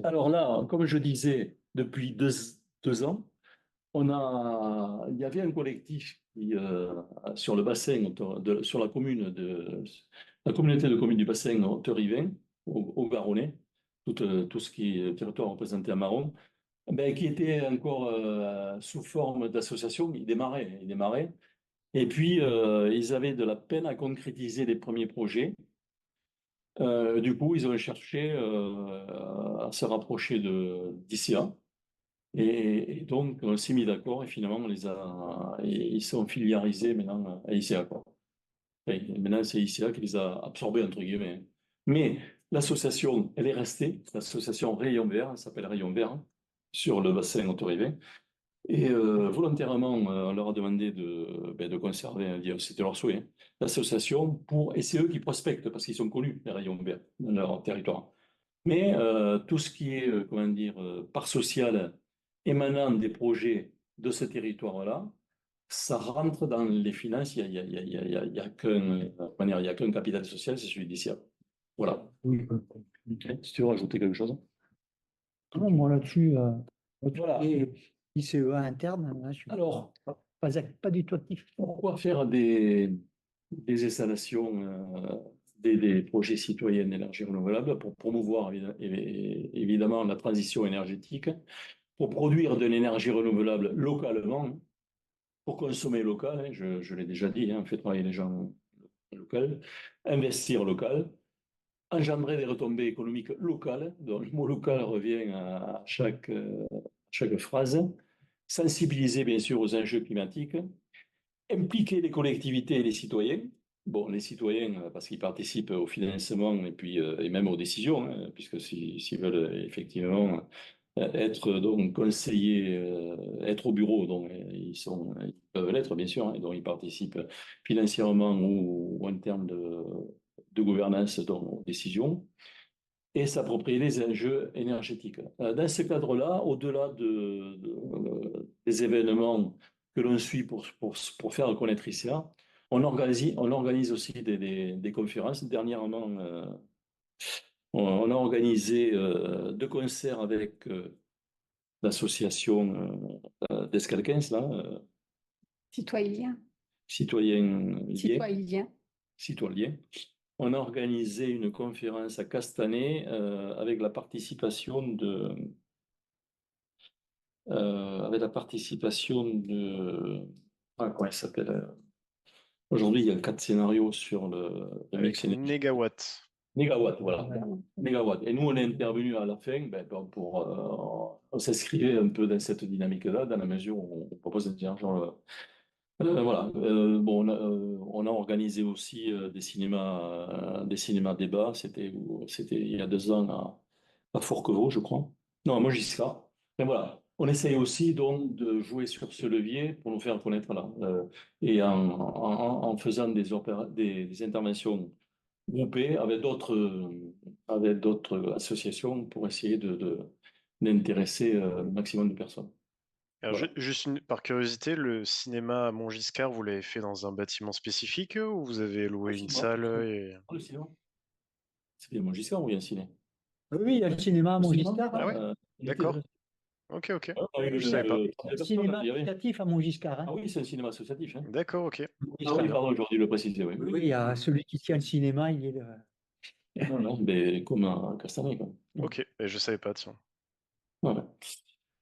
Alors là, comme je disais, depuis 2 ans, il y avait un collectif sur le bassin, sur la communauté de communes du bassin Haute-Rivin, au Garonnais, tout ce qui est territoire représenté à Maron, ben, qui était encore sous forme d'association. Ils démarraient. Et puis, ils avaient de la peine à concrétiser les premiers projets. Du coup, ils ont cherché à se rapprocher d'ICA. Et donc, on s'est mis d'accord et finalement, ils sont filiarisés maintenant à ICA, quoi. Et maintenant, c'est ICA qui les a absorbés, entre guillemets. Mais l'association, elle est restée. L'association Rayon Vert, elle s'appelle Rayon Vert, sur le bassin autorivé. Et volontairement, on leur a demandé de conserver, c'était leur souhait, hein, l'association, et c'est eux qui prospectent, parce qu'ils sont connus, les Rayons Verts, dans leur territoire. Mais tout ce qui est, comment dire, part sociale émanant des projets de ce territoire-là, ça rentre dans les finances. Il y a qu'un capital social, c'est celui d'ici. Voilà. Oui. Ok. Si tu veux rajouter quelque chose. Non, moi là-dessus, Voilà. ICEA interne, hein, je suis Alors, pas du tout actif. pourquoi faire des installations, des projets citoyens d'énergie renouvelable pour promouvoir évidemment la transition énergétique, pour produire de l'énergie renouvelable localement, hein, pour consommer local, hein, je l'ai déjà dit, hein, on fait travailler les gens locaux, investir local, engendrer des retombées économiques locales, donc le mot local revient à chaque phrase, sensibiliser bien sûr aux enjeux climatiques, impliquer les collectivités et les citoyens. Bon, les citoyens, parce qu'ils participent au financement et puis et même aux décisions, hein, puisque s'ils veulent effectivement être donc conseillers, être au bureau, donc ils peuvent l'être bien sûr, hein, donc ils participent financièrement ou en termes de gouvernance donc, aux décisions et s'approprier les enjeux énergétiques. Dans ce cadre-là, au-delà des événements que l'on suit pour faire connaître ICA, on organise aussi des conférences. Dernièrement, on a organisé 2 concerts avec l'association d'Escalquens, là, Citoyen. citoyens liés, Citoyen. citoyens. On a organisé une conférence à Castanet avec la participation de comment il s'appelle aujourd'hui, il y a 4 scénarios sur le Avec mix énergétique. Négawatt. Mégawatt, voilà. Mégawatt. Et nous, on est intervenu à la fin on s'inscrivait un peu dans cette dynamique-là, dans la mesure où on propose voilà. Bon, on a organisé aussi des cinémas débats. C'était il y a 2 ans à Forquevaux, je crois. Non, à Montgiscard. Et voilà. On essaye aussi donc de jouer sur ce levier pour nous faire connaître là. Et en faisant des interventions groupées avec d'autres associations pour essayer d'intéresser le maximum de personnes. Alors, Voilà. juste par curiosité, le cinéma à Montgiscard, vous l'avez fait dans un bâtiment spécifique ou vous avez loué une salle et... Le cinéma. C'est bien Montgiscard ou bien ciné? Oui, il y a le cinéma à Le cinéma, Montgiscard, Ah ouais, il était- d'accord. Ok, ok. on a eu Je savais pas. cinéma il y avait. associatif à Montgiscard. Hein. Ah oui, c'est un cinéma associatif, hein. D'accord, ok. Ah oui, pardon, j'aurais dû le préciser, oui. Oui, il y a celui qui tient le cinéma, il est Non, non, mais comme à Castanet, quoi. Ok, et je savais pas, tiens. Voilà.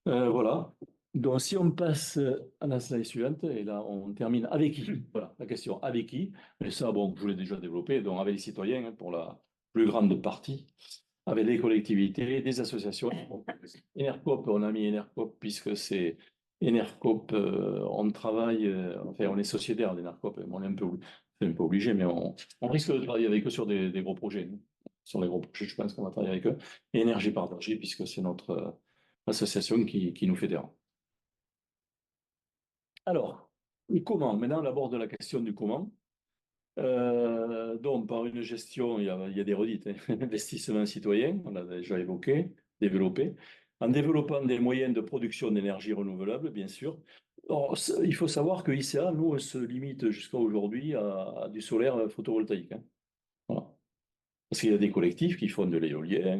Voilà. Donc, si on passe à la slide suivante, et là, on termine avec qui? Voilà, la question, avec qui? Mais ça, bon, je l'ai déjà développé, donc avec les citoyens, hein, pour la plus grande partie, avec les collectivités, des associations. Enercop, on a mis Enercop puisque c'est Enercop, on travaille, enfin, on est sociétaire d'Enercop, on est un peu obligé, mais on risque de travailler avec eux sur des gros projets. Sur les gros projets, je pense qu'on va travailler avec eux. Et Énergie Partagée, puisque c'est notre association qui nous fédère. Alors, et comment? Maintenant, on aborde la question du comment. Donc, par une gestion, il y a des redites, hein. Investissement citoyen, on l'a déjà évoqué, développé, en développant des moyens de production d'énergie renouvelable, bien sûr. Alors, il faut savoir que ICA, nous, on se limite jusqu'à aujourd'hui à du solaire photovoltaïque, hein. Voilà. Parce qu'il y a des collectifs qui font de l'éolien,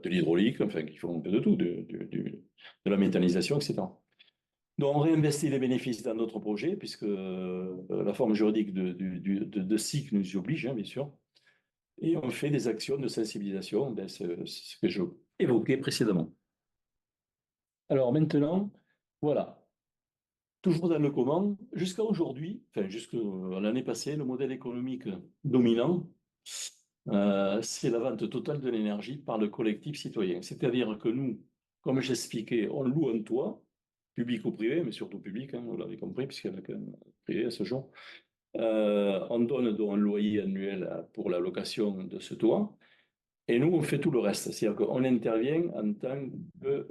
de l'hydraulique, enfin, qui font un peu de tout, de la méthanisation, etc. Donc, on réinvestit les bénéfices dans d'autres projets, puisque la forme juridique de SIC nous y oblige, hein, bien sûr. Et on fait des actions de sensibilisation, ben, c'est ce que je évoquais précédemment. Alors maintenant, voilà. Toujours dans le comment, jusqu'à aujourd'hui, enfin jusqu'à l'année passée, le modèle économique dominant, c'est la vente totale de l'énergie par le collectif citoyen. C'est-à-dire que nous, comme j'expliquais, on loue un toit, public ou privé, mais surtout public, hein, vous l'avez compris, puisqu'il y en a qu'un privé à ce jour. On donne donc un loyer annuel pour la location de ce toit, et nous, on fait tout le reste. C'est-à-dire qu'on intervient en tant que...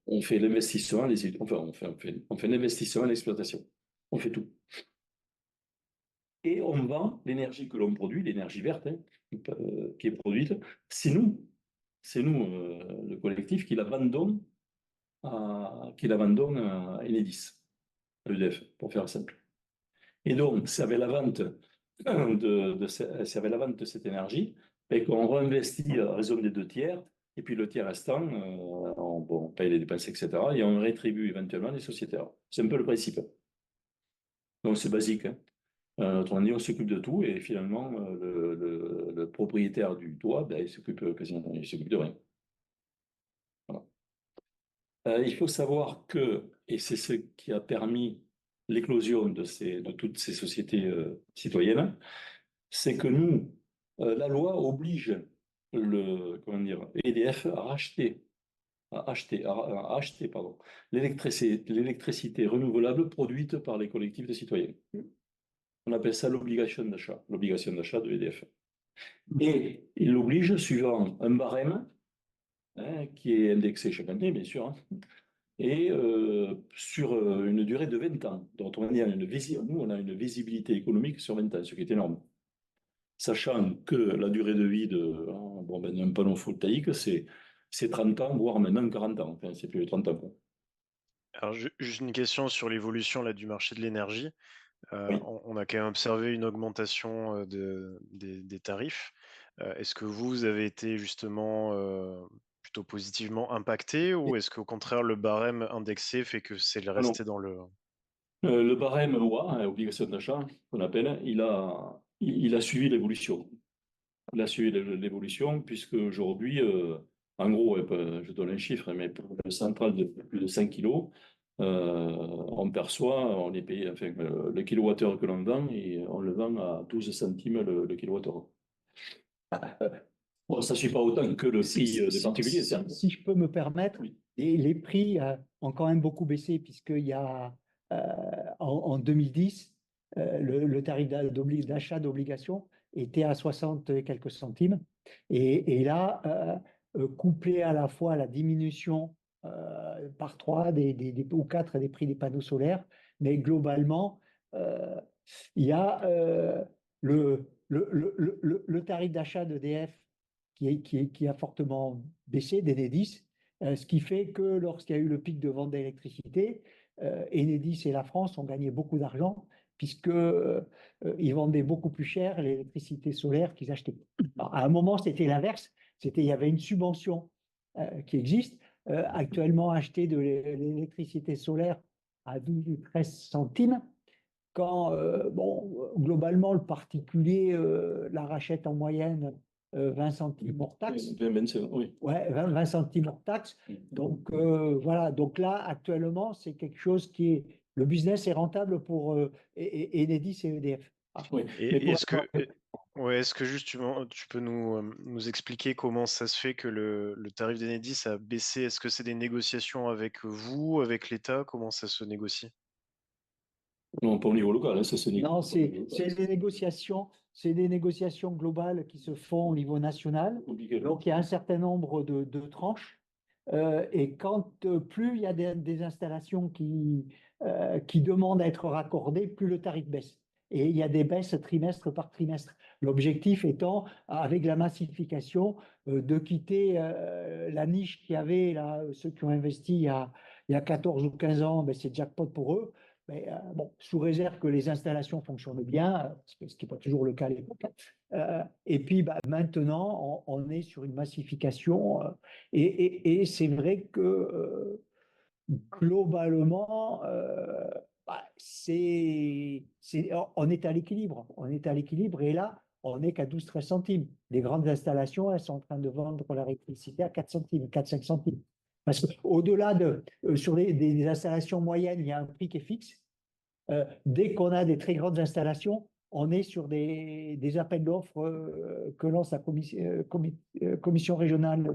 on fait l'investissement, enfin, on fait l'investissement et l'exploitation. On fait tout. Et on vend l'énergie que l'on produit, l'énergie verte, hein, qui est produite. C'est nous, le collectif, qui la vendons à Enedis, à EDF, pour faire simple. Et donc, c'est avec la vente c'est avec la vente de cette énergie et qu'on réinvestit à raison des 2 tiers, et puis le tiers restant, on paye les dépenses, etc., et on rétribue éventuellement les sociétaires. C'est un peu le principe. Donc, c'est basique, hein. Autrement dit, on s'occupe de tout, et finalement, le propriétaire du toit, ben, il s'occupe de rien. Voilà. Il faut savoir que, et c'est ce qui a permis l'éclosion de toutes ces sociétés citoyennes, c'est que nous, la loi oblige EDF à acheter l'électricité renouvelable produite par les collectifs de citoyens. On appelle ça l'obligation d'achat de EDF. Et il l'oblige suivant un barème, hein, qui est indexé chaque année, bien sûr, hein, et sur une durée de 20 ans. Donc, nous, on a une visibilité économique sur 20 ans, ce qui est énorme. Sachant que la durée de vie d'un panneau photovoltaïque, c'est 30 ans, voire maintenant 40 ans. Enfin, c'est plus de 30 ans. Alors, juste une question sur l'évolution là, du marché de l'énergie. Oui. On a quand même observé une augmentation des tarifs. Est-ce que vous avez été justement plutôt positivement impacté, ou est-ce qu'au contraire le barème indexé fait que c'est Ah non. resté dans le... Le barème OA, hein, obligation d'achat, qu'on appelle, il a suivi l'évolution. Il a suivi l'évolution, puisque aujourd'hui, en gros, je donne un chiffre, mais pour une centrale de plus de 5 kilos, on est payé, enfin, le kilowattheure que l'on vend, et on le vend à 12 centimes le kilowattheure. Bon, ça ne suit pas autant que le prix des particuliers. Si je peux me permettre, Oui. les prix ont quand même beaucoup baissé, puisqu'il y a en 2010, le tarif d'achat d'obligation était à 60 et quelques centimes. Et là, couplé à la fois à la diminution par 3 ou 4 des prix des panneaux solaires, mais globalement, il y a le tarif d'achat d'EDF qui a fortement baissé, d'Enedis, ce qui fait que lorsqu'il y a eu le pic de vente d'électricité, Enedis et la France ont gagné beaucoup d'argent, puisqu'ils vendaient beaucoup plus cher l'électricité solaire qu'ils achetaient. Alors, à un moment, c'était l'inverse, il y avait une subvention qui existe. Actuellement, acheter de l'électricité solaire à 12 ou 13 centimes, quand, globalement, le particulier la rachète en moyenne 20 centimes hors taxe. 25, oui. Ouais, 20 centimes hors taxe. Donc, voilà. Donc là, actuellement, c'est quelque chose qui est. Le business est rentable pour Enedis et EDF. Oui. Et est-ce que justement, tu peux nous expliquer comment ça se fait que le tarif d'Enedis a baissé? Est-ce que c'est des négociations avec vous, avec l'État? Comment ça se négocie? Non, pas au niveau local, hein, ça se Non, négocie. c'est des négociations globales qui se font au niveau national. Compliqué. Donc, il y a un certain nombre de tranches. Et quand plus il y a des installations qui demandent à être raccordées, plus le tarif baisse. Et il y a des baisses trimestre par trimestre. L'objectif étant, avec la massification, de quitter la niche qu'il y avait, là, ceux qui ont investi il y a 14 ou 15 ans, ben c'est jackpot pour eux. Mais, bon, sous réserve que les installations fonctionnent bien, ce qui n'est pas toujours le cas à l'époque. Et puis bah, maintenant, on est sur une massification. Et c'est vrai que globalement, bah, on est à l'équilibre. On est à l'équilibre et là, on n'est qu'à 12-13 centimes. Les grandes installations, elles sont en train de vendre l'électricité à 4 centimes, 4-5 centimes. Parce qu'au-delà sur des installations moyennes, il y a un prix qui est fixe. Dès qu'on a des très grandes installations, on est sur des appels d'offres que lance la commission régionale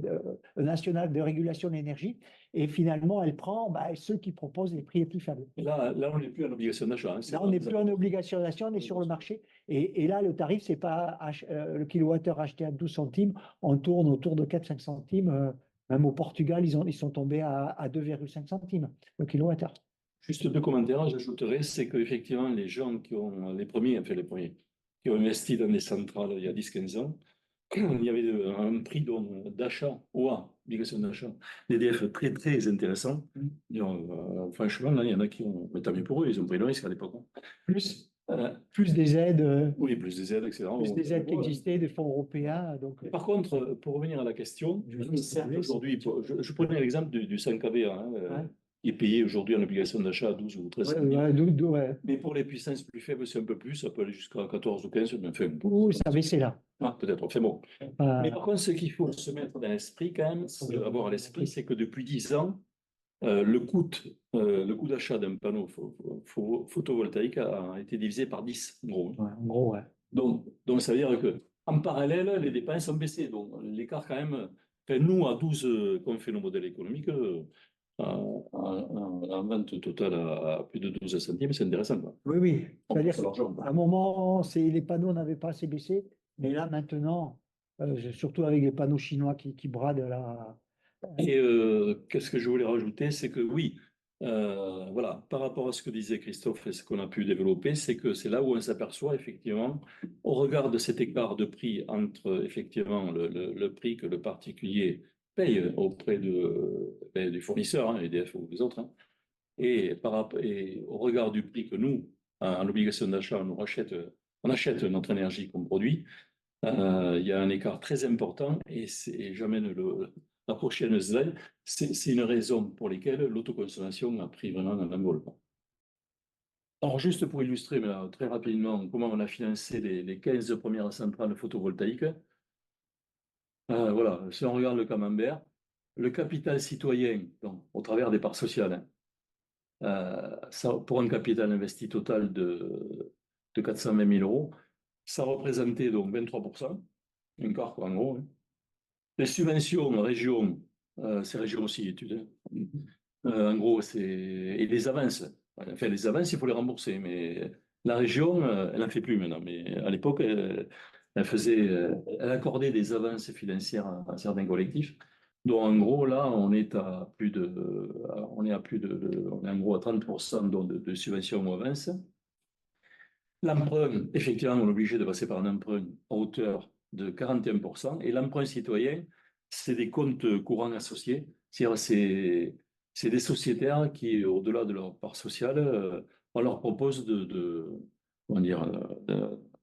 nationale de régulation de l'énergie. Et finalement, elle prend bah, ceux qui proposent les prix les plus faibles. Là, on n'est plus en obligation d'achat. Hein, là, on n'est plus en obligation d'achat, on est sur le marché. Et là, le tarif, c'est pas le kilowattheure acheté à 12 centimes, on tourne autour de 4-5 centimes. Même au Portugal, ils sont tombés à 2,5 centimes le kilowattheure. Juste deux commentaires, j'ajouterais, c'est qu'effectivement, les gens qui ont les premiers, qui ont investi dans des centrales il y a 10-15 ans, il y avait un prix d'achat, obligation d'achat, d'EDF très, très intéressant. Franchement, là, il y en a qui ont, mais tant mieux pour eux, ils ont pris le risque à l'époque. Plus des aides. Oui, plus des aides, etc. Plus des aides qui existaient, des fonds européens. Donc, par contre, pour revenir à la question, certes, aujourd'hui, je prenais l'exemple du 5 kVA, hein, qui est payé aujourd'hui en obligation d'achat à 12 ou 13 centimes. Mais pour les puissances plus faibles, c'est un peu plus, ça peut aller jusqu'à 14 ou 15. Ça a baissé là. Peut-être, c'est bon. Mais par contre, ce qu'il faut se mettre dans l'esprit quand même, avoir à l'esprit, c'est que depuis 10 ans, le coût d'achat d'un panneau photovoltaïque a été divisé par 10, en gros. En gros, ouais. Donc, ça veut dire qu'en parallèle, les dépenses ont baissé. Donc, l'écart quand même, nous, à 12, quand on fait nos modèles économiques, en vente totale à plus de 12 centimes, c'est intéressant. Quoi. Oui. C'est-à-dire qu'à un moment, les panneaux n'avaient pas assez baissé, mais là, maintenant, surtout avec les panneaux chinois qui bradent la... Et qu'est-ce que je voulais rajouter, c'est que oui, voilà, par rapport à ce que disait Christophe et ce qu'on a pu développer, c'est que c'est là où on s'aperçoit effectivement, au regard de cet écart de prix entre effectivement le prix que le particulier paye auprès du fournisseur, hein, EDF ou les autres, hein, et au regard du prix que nous, en obligation d'achat, on achète notre énergie comme produit, il y a un écart très important et j'amène la prochaine slide. C'est une raison pour laquelle l'autoconsommation a pris vraiment un envol. Alors, juste pour illustrer mais là, très rapidement comment on a financé les 15 premières centrales photovoltaïques. Voilà, si on regarde le camembert, le capital citoyen, donc, au travers des parts sociales, ça, pour un capital investi total de 420 000 euros, ça représentait donc 23%, un quart quoi, en gros. Hein. Les subventions région, c'est région aussi, études. En gros, et les avances. Enfin, les avances, il faut les rembourser, mais la région, elle n'en fait plus maintenant. Mais à l'époque, elle accordait des avances financières à certains collectifs. Donc, en gros, là, on est en gros à 30% de subventions ou avances. L'emprunt, effectivement, on est obligé de passer par un emprunt à hauteur de 41%. Et l'emprunt citoyen, c'est des comptes courants associés. C'est des sociétaires qui, au-delà de leur part sociale, on leur propose de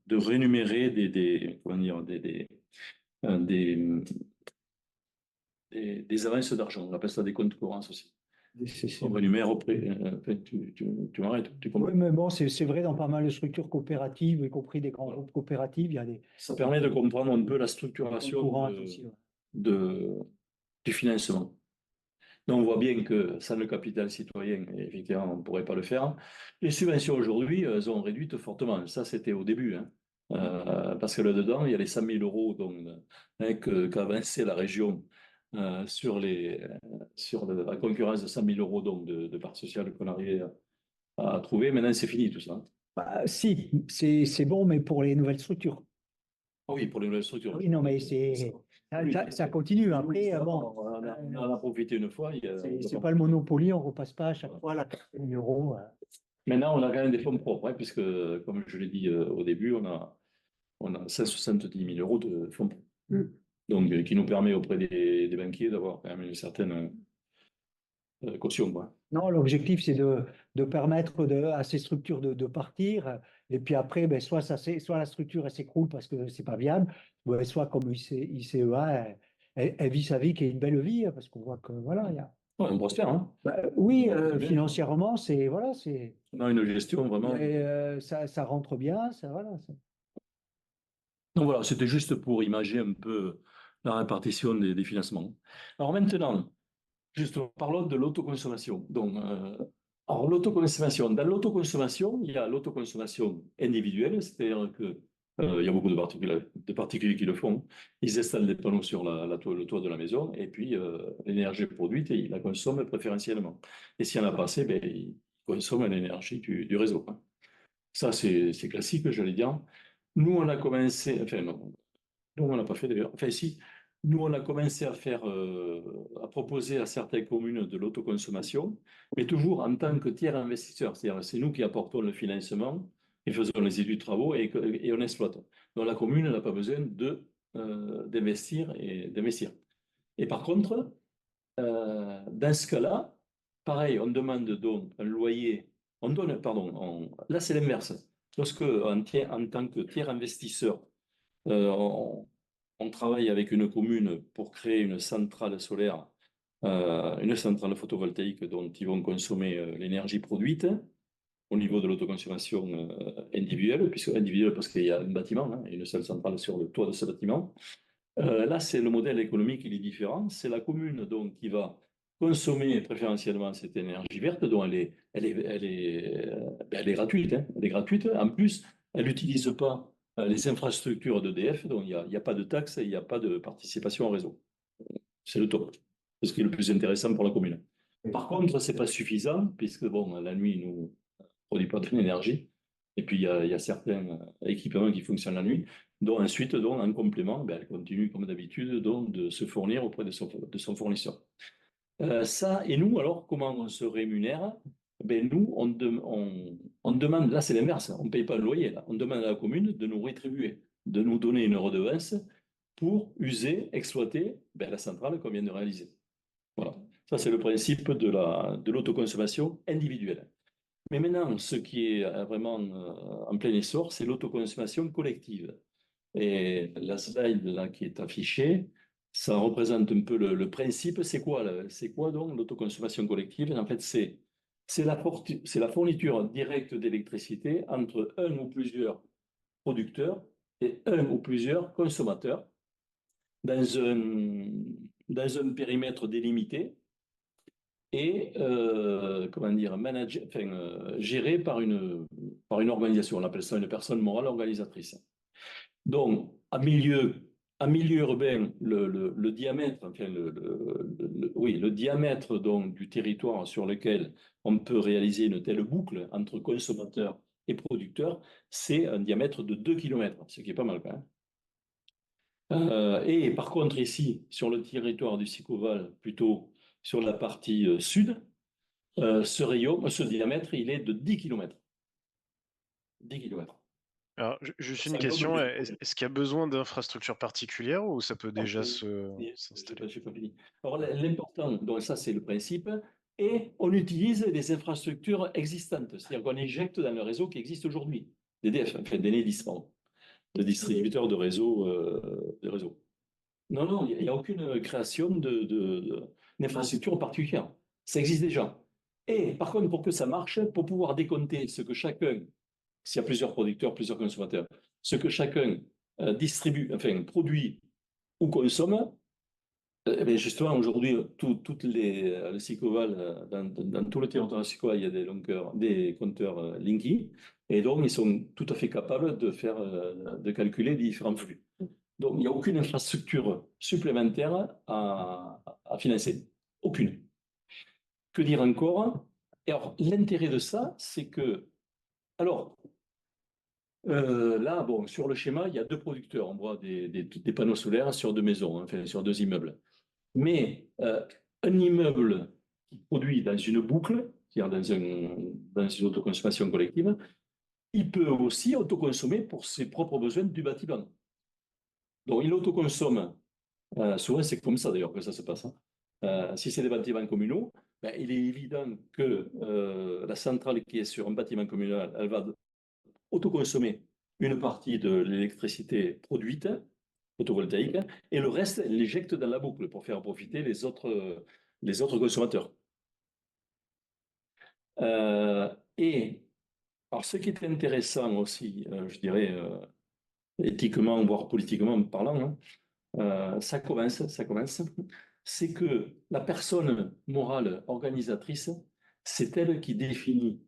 rémunérer des avances d'argent. On appelle ça des comptes courants associés. On rémunère auprès. Tu m'arrêtes. Oui, mais bon, c'est vrai dans pas mal de structures coopératives, y compris des grands groupes coopératifs. Ça permet de comprendre un peu la structuration du financement. Donc, on voit bien que sans le capital citoyen, effectivement, on ne pourrait pas le faire. Les subventions aujourd'hui, elles ont réduit fortement. Ça, c'était au début. Hein. Parce que là-dedans, il y a les 100 000 euros qu'a avancé la région sur la concurrence de 100 000 euros donc, de parts sociales qu'on arrivait à trouver. Maintenant, c'est fini tout ça. Bah, si, c'est bon, mais pour les nouvelles structures. Ah oui, pour les nouvelles structures. Oui, non, mais ça continue. Après, bon, on en a profité une fois. C'est pas le Monopoly, on ne repasse pas à chaque fois la 4 000 euros. Maintenant, on a quand même des fonds propres, hein, puisque, comme je l'ai dit au début, on a 170 000 euros de fonds propres. Donc, qui nous permet auprès des banquiers d'avoir quand même une certaine caution. Quoi. Non, l'objectif, c'est de permettre à ces structures de partir. Et puis après, ben, soit la structure elle s'écroule parce que c'est pas viable, ben, soit comme ICEA, elle vit sa vie qui est une belle vie, hein, parce qu'on voit que voilà, il y a. Ouais, on prospère, hein. Oui, Très bien. financièrement, c'est voilà, On a une gestion vraiment. ça rentre bien, ça voilà. Donc voilà, c'était juste pour imager un peu la répartition des financements. Alors maintenant, juste parlons de l'autoconsommation. Donc, alors l'autoconsommation, dans l'autoconsommation, il y a l'autoconsommation individuelle, c'est-à-dire que il y a beaucoup de particuliers qui le font. Ils installent des panneaux sur le toit de la maison et puis l'énergie produite, ils la consomment préférentiellement. Et s'il y en a pas assez, ben, ils consomment l'énergie du réseau, hein. Ça, c'est classique, j'allais dire. Nous, on a commencé, enfin non, nous, on n'a pas fait d'ailleurs. Enfin, si, nous, on a commencé à faire, à proposer à certaines communes de l'autoconsommation, mais toujours en tant que tiers investisseur. C'est-à-dire, c'est nous qui apportons le financement et faisons les études de travaux et on exploite. Donc, la commune n'a pas besoin d'investir et d'investir. Et par contre, dans ce cas-là, pareil, on demande donc un loyer, on donne, pardon, là c'est l'inverse. Lorsque, en tant que tiers investisseur, on, on travaille avec une commune pour créer une centrale solaire, une centrale photovoltaïque dont ils vont consommer l'énergie produite au niveau de l'autoconsommation individuelle, puisque individuelle parce qu'il y a un bâtiment, hein, une seule centrale sur le toit de ce bâtiment. Là, c'est le modèle économique, il est différent. C'est la commune donc, qui va consommer préférentiellement cette énergie verte, dont elle est gratuite, hein. Elle est gratuite. En plus, elle n'utilise pas les infrastructures d'EDF, donc il n'y a pas de taxes et il n'y a pas de participation au réseau. C'est le top. C'est ce qui est le plus intéressant pour la commune. Par contre, ce n'est pas suffisant, puisque bon, la nuit, nous ne produit pas de l'énergie. Et puis, il y a certains équipements qui fonctionnent la nuit. Donc, ensuite, donc, en complément, ben, elle continue, comme d'habitude, donc, de se fournir auprès de son fournisseur. Ça, et nous, alors, comment on se rémunère? Ben, nous, on demande, là, c'est l'inverse, on ne paye pas le loyer, là. On demande à la commune de nous rétribuer, de nous donner une redevance pour user, exploiter ben, la centrale qu'on vient de réaliser. Voilà. Ça, c'est le principe de l'autoconsommation individuelle. Mais maintenant, ce qui est vraiment en plein essor, c'est l'autoconsommation collective. Et la slide là, qui est affichée, ça représente un peu le principe. C'est quoi, donc l'autoconsommation collective? En fait, c'est la fourniture directe d'électricité entre un ou plusieurs producteurs et un ou plusieurs consommateurs dans un périmètre délimité et comment dire, géré par une organisation. On appelle ça une personne morale organisatrice. Donc, en milieu urbain, le diamètre, enfin, oui, le diamètre donc, du territoire sur lequel on peut réaliser une telle boucle entre consommateurs et producteurs, c'est un diamètre de 2 km, ce qui est pas mal quand même. Et par contre, ici, sur le territoire du Sicoval, plutôt sur la partie sud, ce diamètre, il est de 10 km. 10 km. Alors, juste une Ça question, englobe- est-ce qu'il y a besoin d'infrastructures particulières ou ça peut déjà s'installer? J'ai pas fini. Alors, l'important, donc ça, c'est le principe. Et on utilise les infrastructures existantes, c'est-à-dire qu'on injecte dans le réseau qui existe aujourd'hui, d'EDF, enfin d'Enedis, pardon, de distributeurs de réseau. Non, non, il n'y a aucune création d'infrastructure particulière. Ça existe déjà. Et par contre, pour que ça marche, pour pouvoir décompter ce que chacun, s'il y a plusieurs producteurs, plusieurs consommateurs, ce que chacun distribue, enfin produit ou consomme, mais justement, aujourd'hui, le Sicoval, dans tout le territoire de Sicoval, il y a des compteurs Linky, et donc ils sont tout à fait capables de calculer les différents flux. Donc, il n'y a aucune infrastructure supplémentaire à financer. Aucune. Que dire encore? Et alors, l'intérêt de ça, c'est que, alors, là, bon, sur le schéma, il y a deux producteurs. On voit des panneaux solaires sur deux maisons, hein, enfin, sur deux immeubles. Mais un immeuble qui produit dans une boucle, c'est-à-dire dans une autoconsommation collective, il peut aussi autoconsommer pour ses propres besoins du bâtiment. Donc, il autoconsomme. Souvent, c'est comme ça d'ailleurs que ça se passe, hein. Si c'est des bâtiments communaux, ben, il est évident que la centrale qui est sur un bâtiment communal, elle va autoconsommer une partie de l'électricité produite, photovoltaïque, et le reste, elle l'éjecte dans la boucle pour faire profiter les autres consommateurs. Et alors, ce qui est intéressant aussi, je dirais, éthiquement, voire politiquement parlant, hein, ça commence, c'est que la personne morale organisatrice, c'est elle qui définit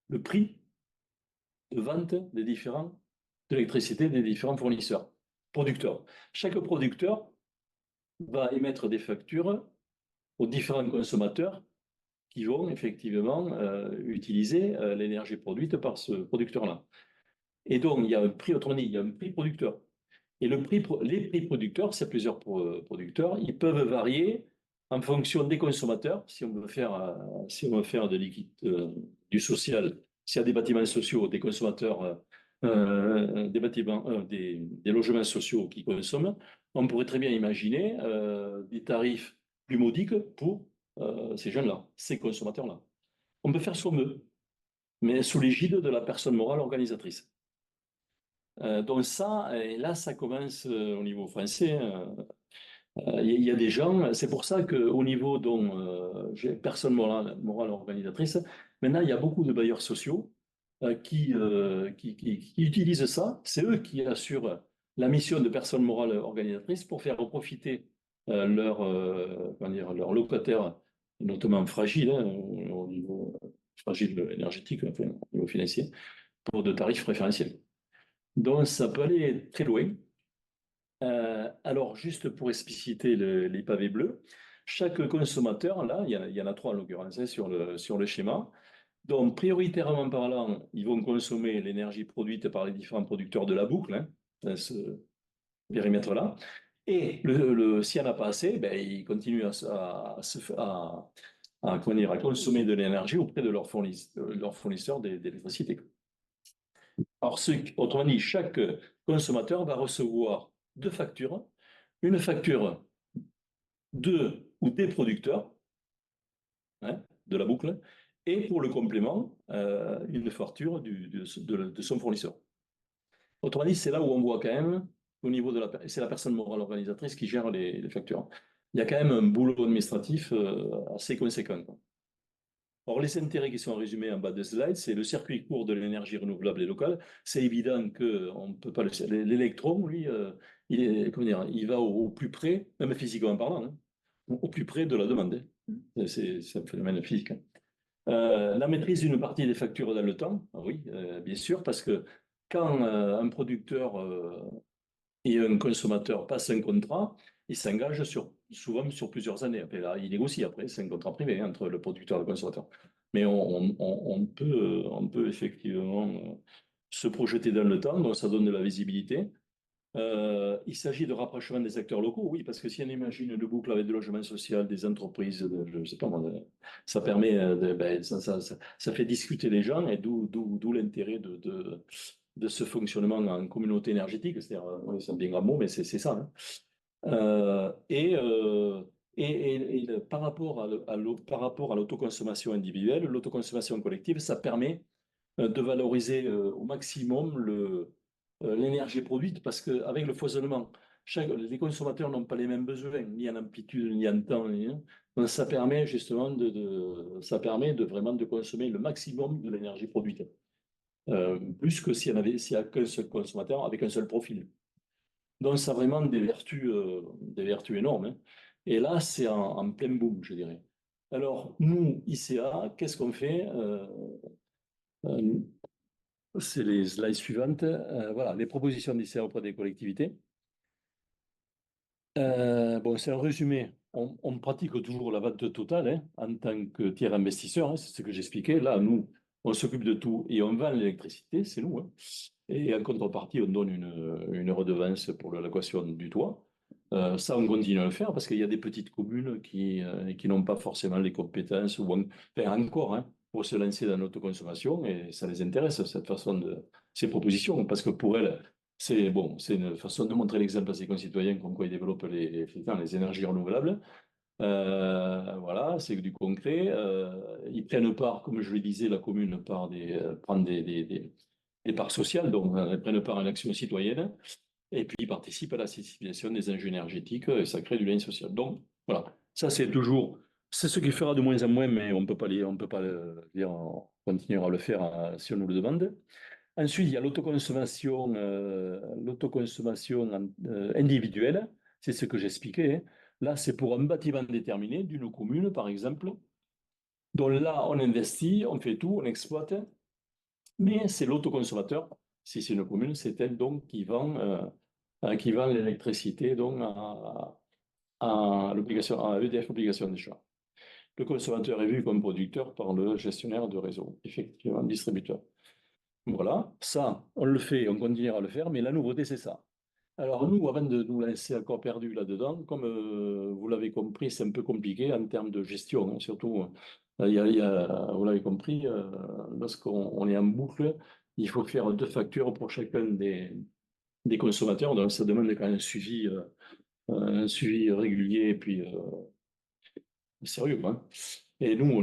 le prix de vente des différents de l'électricité des différents fournisseurs, producteurs. Chaque producteur va émettre des factures aux différents consommateurs qui vont effectivement utiliser l'énergie produite par ce producteur-là. Et donc, il y a un prix, autrement dit, il y a un prix producteur. Et les prix producteurs, c'est plusieurs producteurs, ils peuvent varier en fonction des consommateurs. Si on veut faire de liquide, du social, s'il y a des bâtiments sociaux, des consommateurs, des logements sociaux qui consomment, on pourrait très bien imaginer des tarifs plus modiques pour ces jeunes-là, ces consommateurs-là. On peut faire ce qu'on veut, mais sous l'égide de la personne morale organisatrice. Donc ça, et là, ça commence au niveau français. Il y a des gens, c'est pour ça qu'au niveau dont j'ai personne morale organisatrice, maintenant il y a beaucoup de bailleurs sociaux qui utilisent ça. C'est eux qui assurent la mission de personne morale organisatrice pour faire profiter leurs locataires, notamment fragiles, hein, au niveau fragile énergétique, enfin, au niveau financier, pour de tarifs préférentiels. Donc, ça peut aller très loin. Alors, juste pour expliciter les pavés bleus, chaque consommateur, là, il y en a trois en l'occurrence hein, sur le schéma. Donc, prioritairement parlant, ils vont consommer l'énergie produite par les différents producteurs de la boucle, hein, dans ce périmètre-là. Et s'il n'y en a pas assez, ben, ils continuent à consommer de l'énergie auprès de leurs fournisseurs d'électricité. Alors, autrement dit, chaque consommateur va recevoir deux factures. Une facture de ou des producteurs hein, de la boucle et pour le complément, une facture de son fournisseur. Autrement dit, c'est là où on voit quand même, au niveau de c'est la personne morale organisatrice qui gère les factures. Il y a quand même un boulot administratif assez conséquent. Or, les intérêts qui sont résumés en bas de slide, c'est le circuit court de l'énergie renouvelable et locale. C'est évident qu'on ne peut pas l'électron, lui, il va au plus près, même physiquement parlant, hein, au plus près de la demande. Hein. C'est un phénomène physique. Hein. La maîtrise d'une partie des factures dans le temps, oui, bien sûr, parce que quand un producteur et un consommateur passent un contrat, ils s'engagent souvent sur plusieurs années. Après, là, ils négocient après, c'est un contrat privé hein, entre le producteur et le consommateur. Mais on peut effectivement se projeter dans le temps, donc ça donne de la visibilité. Il s'agit de rapprochement des acteurs locaux, oui, parce que si on imagine une boucle avec du logement social, des entreprises, je ne sais pas moi, ça permet, ça fait discuter les gens et d'où l'intérêt de ce fonctionnement en communauté énergétique, c'est-à-dire, c'est un bien grand mot, mais c'est ça. Hein. Par rapport à l'autoconsommation individuelle, l'autoconsommation collective, ça permet de valoriser au maximum l'énergie produite parce qu'avec le foisonnement, les consommateurs n'ont pas les mêmes besoins, ni en amplitude, ni en temps. Donc ça permet justement ça permet vraiment de consommer le maximum de l'énergie produite. Plus que s'il y a qu'un seul consommateur avec un seul profil. Donc ça a vraiment des vertus énormes. Hein. Et là, c'est en plein boom, je dirais. Alors, nous, ICA, qu'est-ce qu'on fait c'est les slides suivantes. Voilà, les propositions d'ICA auprès des collectivités. Bon, c'est un résumé. On pratique toujours la vente totale hein, en tant que tiers investisseur, hein, c'est ce que j'expliquais. Là, nous, on s'occupe de tout et on vend l'électricité, c'est nous. Hein. Et en contrepartie, on donne une redevance pour l'allocation du toit. Ça, on continue à le faire parce qu'il y a des petites communes qui n'ont pas forcément les compétences, ou enfin, encore, hein, pour se lancer dans l'autoconsommation et ça les intéresse, ces propositions, parce que pour elles, c'est une façon de montrer l'exemple à ses concitoyens comme quoi ils développent les énergies renouvelables. Voilà, c'est du concret. Ils prennent part, comme je le disais, la commune prend des parts sociales, donc ils prennent part à l'action citoyenne, et puis ils participent à la sensibilisation des enjeux énergétiques, et ça crée du lien social. Donc voilà, ça c'est ce qui fera de moins en moins, mais on peut pas le dire, on continuera à le faire si on nous le demande. Ensuite, il y a l'autoconsommation individuelle, c'est ce que j'expliquais, hein. Là, c'est pour un bâtiment déterminé, d'une commune par exemple. Donc là, on investit, on fait tout, on exploite, mais c'est l'autoconsommateur, si c'est une commune, c'est elle donc qui vend l'électricité donc à EDF Obligation d'achat. Le consommateur est vu comme producteur par le gestionnaire de réseau, effectivement, distributeur. Voilà, ça, on le fait, on continuera à le faire, mais la nouveauté, c'est ça. Alors nous, avant de nous lancer encore perdu là-dedans, comme vous l'avez compris, c'est un peu compliqué en termes de gestion, hein, surtout, vous l'avez compris, lorsqu'on est en boucle, il faut faire 2 factures pour chacun des consommateurs, donc ça demande quand même un suivi régulier et puis sérieux, quoi. Et nous, on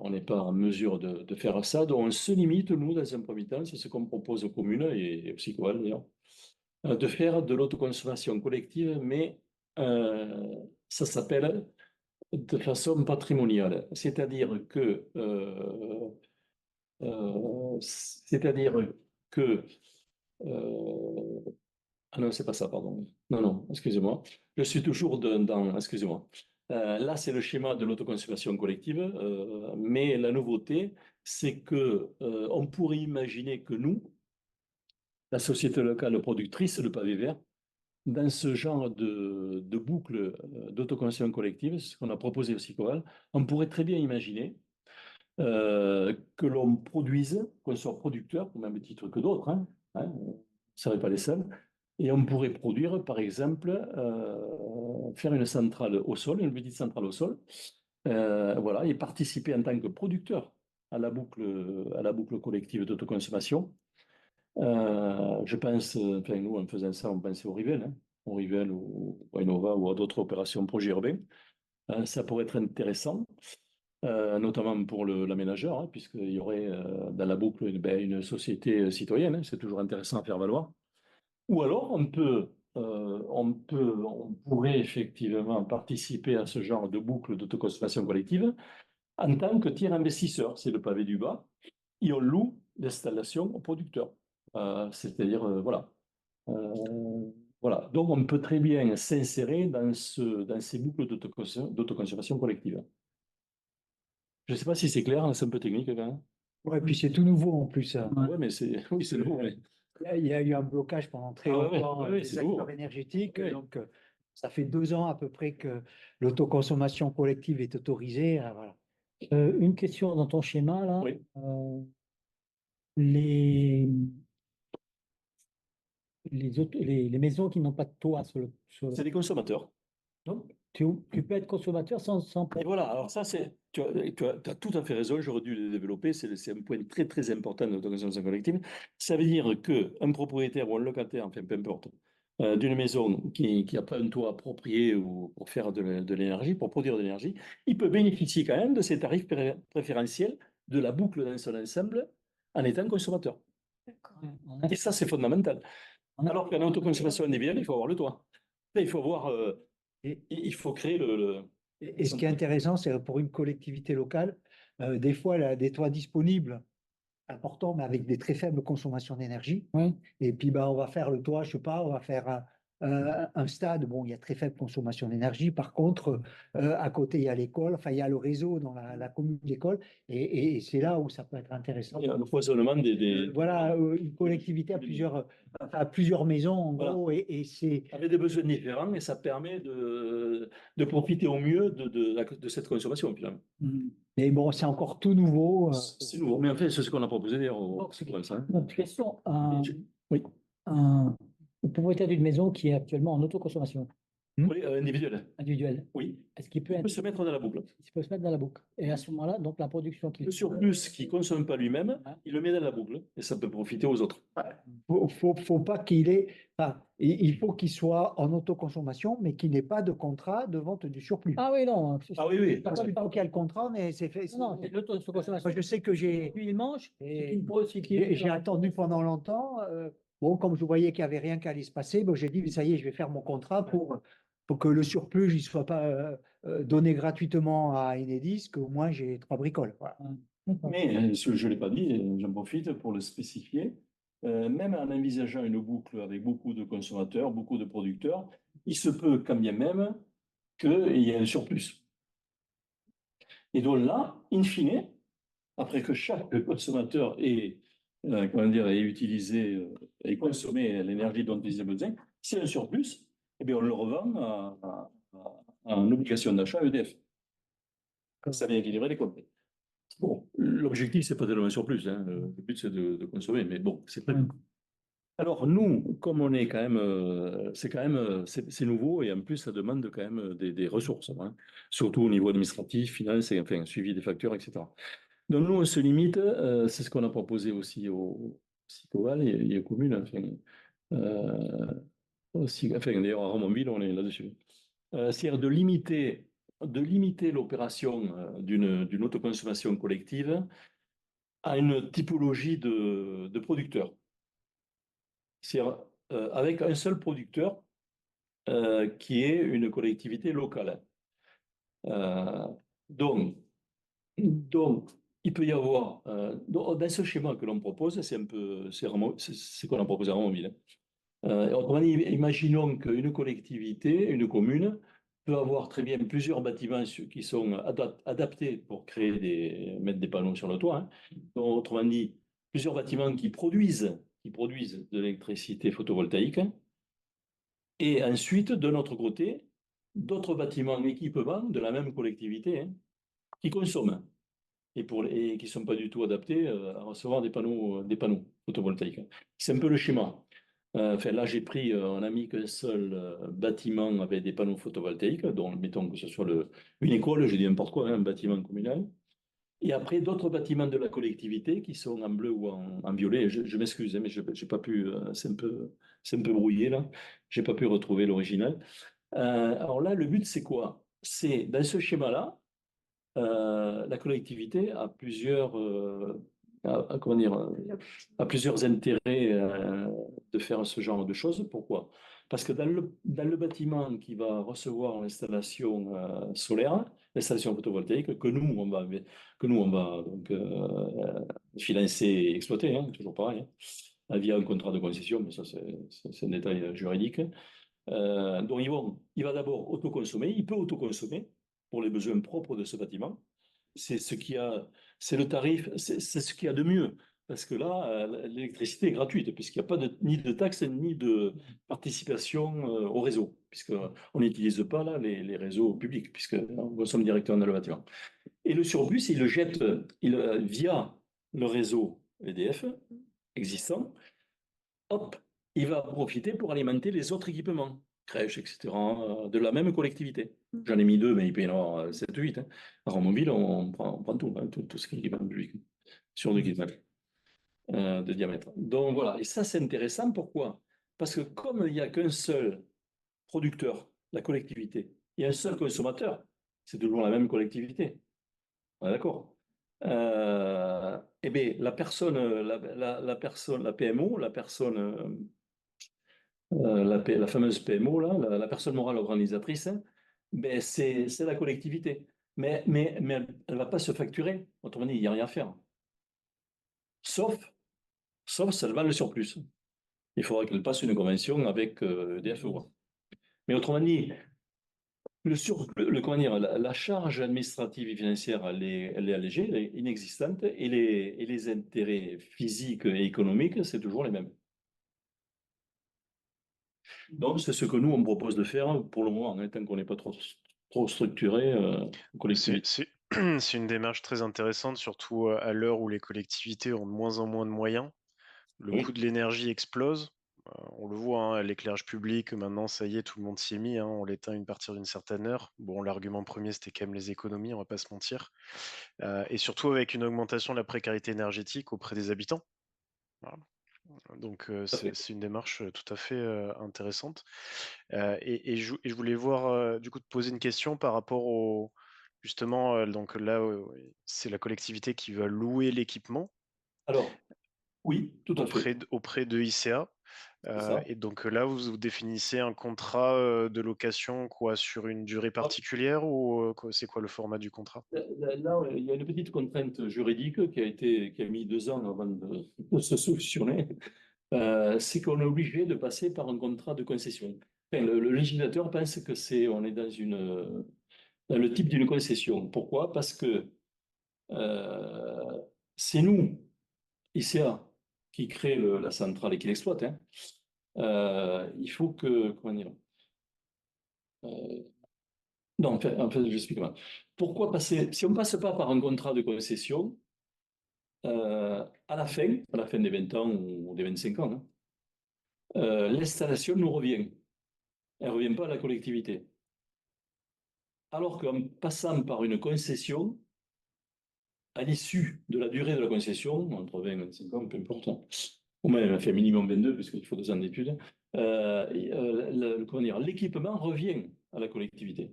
n'est pas en mesure de faire ça, donc on se limite, nous, dans un premier temps, c'est ce qu'on propose aux communes et aux psychologues d'ailleurs, de faire de l'autoconsommation collective, mais ça s'appelle de façon patrimoniale. C'est-à-dire que ah non, c'est pas ça, pardon. Non, non, excusez-moi. Je suis toujours excusez-moi. Là, c'est le schéma de l'autoconsommation collective, mais la nouveauté, c'est que on pourrait imaginer que nous, la société locale productrice, le pavé vert, dans ce genre de boucle d'autoconsommation collective, ce qu'on a proposé aussi, Coral, on pourrait très bien imaginer que l'on produise, qu'on soit producteur, au même titre que d'autres, on ne serait pas les seuls, et on pourrait produire, par exemple, faire une centrale au sol, une petite centrale au sol, voilà, et participer en tant que producteur à la boucle collective d'autoconsommation. Je pense, enfin, nous, en faisant ça, on pensait au Rivel ou à Innova ou à d'autres opérations projets urbains. Ça pourrait être intéressant, notamment pour l'aménageur, hein, puisqu'il y aurait dans la boucle une société citoyenne, hein, c'est toujours intéressant à faire valoir. Ou alors, on pourrait effectivement participer à ce genre de boucle d'autoconsommation collective en tant que tiers investisseur, c'est le pavé du bas, et on loue l'installation au producteur. C'est-à-dire, voilà. Voilà. Donc, on peut très bien s'insérer dans ces boucles d'autoconsommation collective. Je ne sais pas si c'est clair, hein, c'est un peu technique quand même. Ouais, puis c'est tout nouveau en plus, hein. Ouais, mais oui, c'est nouveau. Mais... Il y a eu un blocage pendant très Ah ouais, longtemps ouais, des c'est acteurs nouveau. énergétiques. Ouais. Donc, ça fait 2 ans à peu près que l'autoconsommation collective est autorisée. Voilà. Une question dans ton schéma, là. Oui. Les, les maisons qui n'ont pas de toit C'est des consommateurs. Donc, tu peux être consommateur sans Et voilà, alors ça, tu as tout à fait raison, j'aurais dû le développer, c'est un point très très important de l'autoconsommation collective. Ça veut dire qu'un propriétaire ou un locataire, enfin peu importe, d'une maison qui n'a pas un toit approprié ou pour faire de l'énergie, pour produire de l'énergie, il peut bénéficier quand même de ces tarifs préférentiels de la boucle dans son ensemble en étant consommateur. Et ça, c'est fondamental. Alors qu'en autoconsommation individuelle, il faut avoir le toit. Il faut avoir, il faut créer Et ce qui est intéressant, c'est pour une collectivité locale, des fois, elle a des toits disponibles importants, mais avec des très faibles consommations d'énergie. Oui. Et puis, bah, on va faire le toit, je sais pas, on va faire un stade. Bon, il y a très faible consommation d'énergie. Par contre, à côté, il y a l'école, enfin, il y a le réseau dans la commune d'école. Et c'est là où ça peut être intéressant. Il y a le foisonnement Voilà, une collectivité à plusieurs maisons, en Voilà. gros, et c'est... Avec des besoins différents et ça permet de profiter au mieux de cette consommation, finalement. Mais bon, c'est encore tout nouveau. C'est nouveau. Mais en fait, c'est ce qu'on a proposé d'ailleurs Donc, c'est pour ça, hein. une autre question. Oui. Un propriétaire d'une maison qui est actuellement en autoconsommation, Individuel. individuel. Oui, Est-ce qu'il peut, il peut se mettre dans la boucle. il peut se mettre dans la boucle? Et à ce moment-là, donc la production qu'il Le surplus qu'il ne consomme pas lui-même, Ouais. il le met dans la boucle et ça peut profiter aux autres. Faut pas qu'il ait, enfin, il faut qu'il soit en autoconsommation, mais qu'il n'ait pas de contrat de vente du surplus. Ah oui, non. Ah oui, oui. Parce qu'une fois qu'il y a le contrat, mais c'est fait. Non, c'est l'autoconsommation. Moi, je sais que Lui, il mange, Et c'est qu'il j'ai attendu pendant longtemps. Bon, comme je voyais qu'il n'y avait rien qui allait se passer, bon, j'ai dit, ça y est, je vais faire mon contrat pour que le surplus ne soit pas donné gratuitement à Enedis, qu'au moins j'ai 3 bricoles. Voilà. Mais je ne l'ai pas dit, j'en profite pour le spécifier. Même en envisageant une boucle avec beaucoup de consommateurs, beaucoup de producteurs, il se peut quand bien même qu'il y ait un surplus. Et donc là, in fine, après que chaque consommateur ait, comment dire, ait utilisé et consommé l'énergie dont il a besoin, s'il y a un surplus, eh bien, on le revend en obligation d'achat à EDF. Ça vient équilibrer les comptes. Bon, l'objectif, c'est pas tellement un surplus, hein. Le but, c'est de consommer, mais bon, c'est prévu. Alors, nous, comme on est quand même, c'est nouveau et en plus, ça demande quand même des ressources, hein. Surtout au niveau administratif, finance, et, enfin, suivi des factures, etc. Donc, nous, on se limite, c'est ce qu'on a proposé aussi au Cicoval et aux communes, enfin, aussi, enfin, d'ailleurs, à Ramonville, on est là-dessus. C'est-à-dire de limiter l'opération d'une autoconsommation collective à une typologie de producteurs. C'est-à-dire avec un seul producteur qui est une collectivité locale. Euh, donc, il peut y avoir, dans ce schéma que l'on propose, c'est qu'on a proposé à Ramonville. Autrement dit, imaginons qu'une collectivité, une commune, peut avoir très bien plusieurs bâtiments qui sont adaptés pour mettre des panneaux sur le toit, hein. Donc, autrement dit, plusieurs bâtiments qui produisent de l'électricité photovoltaïque. Et ensuite, de notre côté, d'autres bâtiments, équipements de la même collectivité, hein, qui consomment et qui ne sont pas du tout adaptés à recevoir des panneaux photovoltaïques. C'est un peu le schéma. Enfin, là, on a mis qu'un seul bâtiment avec des panneaux photovoltaïques, dont, mettons que ce soit une école, j'ai dit n'importe quoi, hein, un bâtiment communal. Et après, d'autres bâtiments de la collectivité qui sont en bleu ou en violet. Je m'excuse, hein, mais j'ai pas pu, c'est un peu brouillé là. J'ai pas pu retrouver l'original. Alors là, le but, c'est quoi? C'est, dans ce schéma-là, la collectivité a comment dire, a plusieurs intérêts de faire ce genre de choses. Pourquoi? Parce que dans le bâtiment qui va recevoir l'installation solaire, l'installation photovoltaïque, que nous, on va donc, financer et exploiter, hein, toujours pareil, hein, via un contrat de concession, mais ça, c'est un détail juridique. Donc, il va d'abord autoconsommer, il peut autoconsommer pour les besoins propres de ce bâtiment. C'est c'est le tarif, c'est ce qu'il y a de mieux. Parce que là, l'électricité est gratuite, puisqu'il n'y a pas ni de taxes ni de participation au réseau, puisqu'on n'utilise pas là les réseaux publics, puisqu'on consomme directement dans le bâtiment. Et le surplus, il le jette via le réseau EDF existant. Hop, il va profiter pour alimenter les autres équipements, crèches, etc., de la même collectivité. J'en ai mis 2, mais il peut y en avoir 7 ou 8. Hein. À Ramonville, on prend tout, hein, tout ce qui est équipement public, sur 2 km de diamètre. Donc voilà, et ça c'est intéressant, pourquoi? Parce que comme il n'y a qu'un seul producteur, la collectivité, il y a un seul consommateur, c'est toujours la même collectivité. On est d'accord? Eh bien, la personne, la PMO, la fameuse PMO, là, la personne morale organisatrice, hein, ben c'est la collectivité. Mais elle ne va pas se facturer. Autrement dit, il n'y a rien à faire. Sauf si elle vend le surplus. Il faudra qu'elle passe une convention avec DFO. Mais autrement dit, comment dire, la charge administrative et financière, elle est allégée, elle est inexistante, et les intérêts physiques et économiques, c'est toujours les mêmes. Donc, c'est ce que nous, on propose de faire pour le moment, hein, tant qu'on n'est pas trop structuré. C'est une démarche très intéressante, surtout à l'heure où les collectivités ont de moins en moins de moyens. Le Oui. coût de l'énergie explose. On le voit, hein, l'éclairage public, maintenant, ça y est, tout le monde s'y est mis, hein, on l'éteint à partir d'une certaine heure. Bon, l'argument premier, c'était quand même les économies, on va pas se mentir. Et surtout avec une augmentation de la précarité énergétique auprès des habitants. Voilà. Donc, à fait. c'est une démarche tout à fait intéressante. Et je voulais voir, du coup, te poser une question par rapport au. Justement, donc là, c'est la collectivité qui va louer l'équipement Alors, oui, tout à fait. auprès de ICA. C'est ça. Et donc là, vous définissez un contrat de location quoi, sur une durée particulière ou c'est quoi le format du contrat? Là, il y a une petite contrainte juridique qui a mis 2 ans avant de se solutionner. C'est qu'on est obligé de passer par un contrat de concession. Enfin, le législateur pense que on est dans le type d'une concession. Pourquoi? Parce que euh, c'est nous, ICA, qui crée la centrale et qui l'exploite, hein. Il faut que, comment dire, euh, non, en fait, j'explique mal. Pourquoi passer, si on ne passe pas par un contrat de concession, à la fin des 20 ans ou des 25 ans, hein, l'installation nous revient. Elle ne revient pas à la collectivité. Alors qu'en passant par une concession, à l'issue de la durée de la concession, entre 20 et 25 ans, peu importe, hein, ou même fait minimum 22, puisqu'il faut 2 ans d'études, comment dire, l'équipement revient à la collectivité.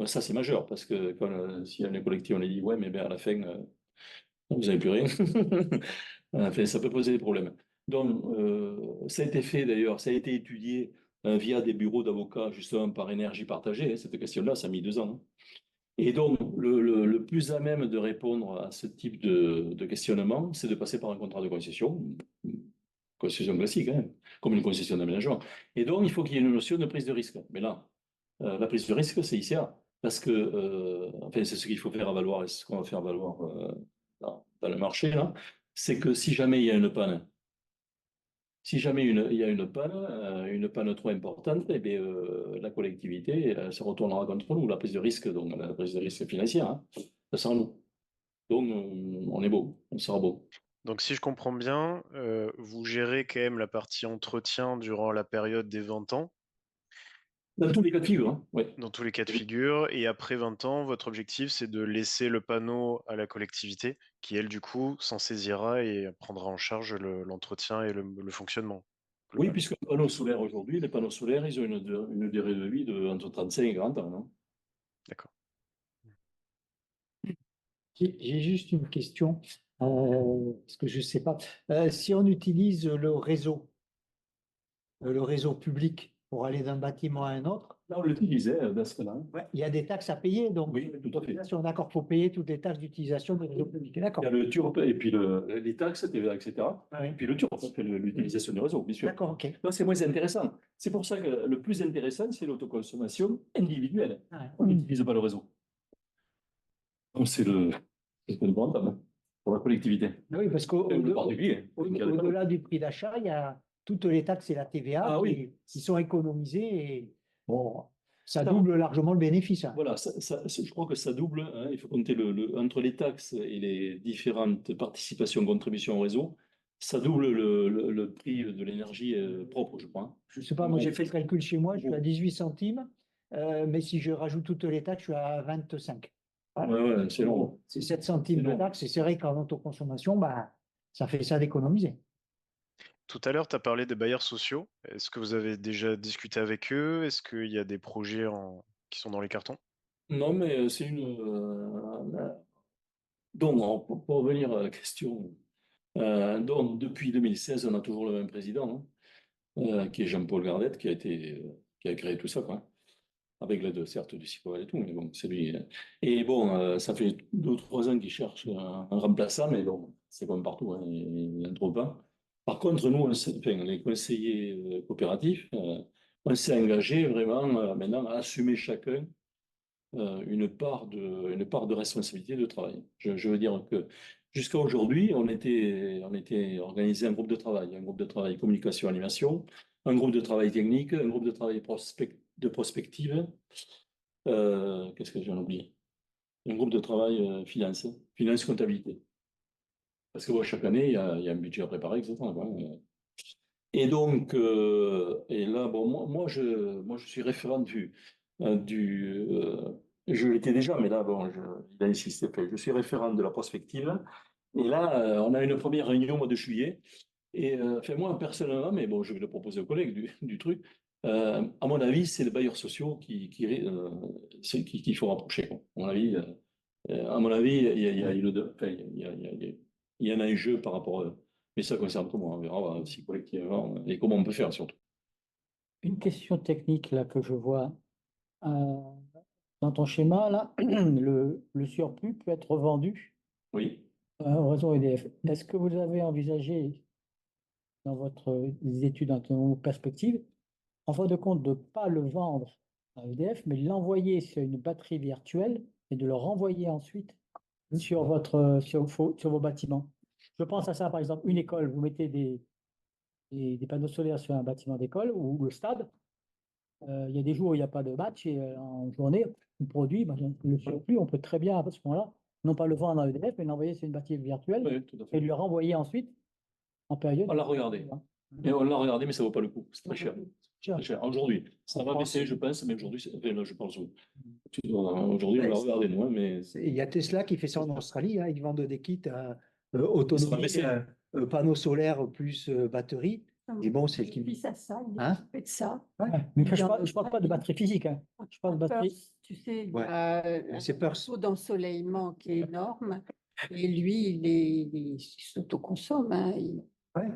Ça, c'est majeur, parce que si une collectivité, on a dit, ouais, mais ben, à la fin, vous n'avez plus rien. Enfin, ça peut poser des problèmes. Donc, ça a été fait d'ailleurs, ça a été étudié via des bureaux d'avocats, justement par énergie partagée, hein. Cette question-là, ça a mis 2 ans, hein. Et donc, le plus à même de répondre à ce type de questionnement, c'est de passer par un contrat de concession, une concession classique, hein, comme une concession d'aménagement. Et donc, il faut qu'il y ait une notion de prise de risque. Mais là, la prise de risque, c'est ICA. Parce que, enfin, c'est ce qu'il faut faire valoir et ce qu'on va faire valoir dans le marché, là, c'est que si jamais il y a une panne, si jamais il y a une panne trop importante, eh bien, la collectivité se retournera contre nous. La prise de risque, donc la prise de risque financière, hein, ça sera nous. Donc, on est beau, on sera beau. Donc, si je comprends bien, vous gérez quand même la partie entretien durant la période des 20 ans, Dans tous les cas de figure, hein, ouais. dans tous les cas de figure, et après 20 ans, votre objectif, c'est de laisser le panneau à la collectivité, qui, elle, du coup, s'en saisira et prendra en charge l'entretien et le fonctionnement. Oui, global. puisque les panneaux solaires aujourd'hui, les panneaux solaires, ils ont une durée de vie entre 35 et 40 ans, non? D'accord. J'ai juste une question, parce que je ne sais pas. Si on utilise le réseau public pour aller d'un bâtiment à un autre, Là, on l'utilisait dans ce cas-là, hein. ouais, il y a des taxes à payer. Donc, Oui, tout à fait. si on est d'accord, il faut payer toutes les taxes d'utilisation du réseau public. D'accord. Il y a le TURP et puis les taxes, TVA, etc. Ah oui. Et puis le TURP, ça fait l'utilisation du réseau, bien sûr. D'accord, ok. Donc, c'est moins intéressant. C'est pour ça que le plus intéressant, c'est l'autoconsommation individuelle. Ah ouais. On n'utilise pas le réseau. Donc, c'est le bon rentable, hein, pour la collectivité. Ah oui, parce qu'au Et le particulier. au-delà du prix d'achat, il y a toutes les taxes et la TVA Ah oui. qui sont économisées et bon, ça Ça- double largement le bénéfice, hein. Voilà, je crois que ça double, hein. Il faut compter entre les taxes et les différentes participations, contributions au réseau, ça double le prix de l'énergie propre, je crois, hein. Je ne sais pas, moi j'ai fait le calcul chez moi, je suis à 18 centimes, mais si je rajoute toutes les taxes, je suis à 25. Voilà. Ouais, c'est long. C'est 7 centimes C'est de long. taxes, et c'est vrai qu'en autoconsommation, bah, ça fait ça d'économiser. Tout à l'heure, tu as parlé des bailleurs sociaux. Est-ce que vous avez déjà discuté avec eux? Est-ce qu'il y a des projets qui sont dans les cartons? Non, mais c'est donc, pour revenir à la question, donc, depuis 2016, on a toujours le même président, hein, qui est Jean-Paul Gardette, qui a créé tout ça, quoi. Avec l'aide, certes, du CIPOL et tout, mais bon, c'est lui. Et bon, ça fait 2 ou 3 ans qu'il cherche un remplaçant, mais bon, c'est comme partout, hein, il n'en trouve pas. Par contre, nous, enfin, les conseillers coopératifs, on s'est engagé vraiment maintenant à assumer chacun une part de responsabilité de travail. Je veux dire que jusqu'à aujourd'hui, on était organisé un groupe de travail communication-animation, un groupe de travail technique, un groupe de travail de prospective. Qu'est-ce que j'en oublie? Un groupe de travail finance comptabilité. Parce que bon, chaque année, il y a un budget à préparer, etc., quoi. Et donc, et là, bon, moi, je suis référent je l'étais déjà, mais là, bon, il a insisté. Enfin, je suis référent de la prospective. Et là, on a une première réunion au mois de juillet. Et enfin, moi, personnellement, mais bon, je vais le proposer aux collègues du truc, à mon avis, c'est les bailleurs sociaux qu'il faut rapprocher, quoi. À mon avis, à mon avis, il y a une, enfin, il y a un enjeu par rapport à. Mais ça concerne tout le monde. On verra si collectivement et comment on peut faire surtout. Une question technique là que je vois euh, dans ton schéma là, le surplus peut être revendu Oui. au réseau EDF. Est-ce que vous avez envisagé dans votre études, dans vos perspectives, en fin de compte, de ne pas le vendre à EDF, mais de l'envoyer sur une batterie virtuelle et de le renvoyer ensuite sur vos bâtiments? Je pense à ça, par exemple, une école, vous mettez des panneaux solaires sur un bâtiment d'école ou le stade. Il y a des jours où il n'y a pas de match et en journée, on produit le surplus, on peut très bien à ce moment-là, non pas le vendre à EDF, mais l'envoyer sur une batterie virtuelle Oui, tout à et fait. le renvoyer ensuite en période. On l'a regardé. Et on l'a regardé, mais ça ne vaut pas le coup. C'est très cher. Très cher. Aujourd'hui, ça va baisser, je pense, mais aujourd'hui, enfin, là, je pense. Aujourd'hui, on l'a regardé, nous, hein, mais Il y a Tesla qui fait ça en Australie, hein, ils vendent des kits ça va autonomie, baisser. panneaux solaires plus batterie. Et bon, c'est le qui. Fils à ça, il est Hein occupé de ça. Ouais. Mais je parle pas de batterie physique, hein. Je parle de batterie. Tu sais, il Ouais. a C'est un peur. taux d'ensoleillement qui est énorme. Et lui, il s'autoconsomme, hein. Ouais.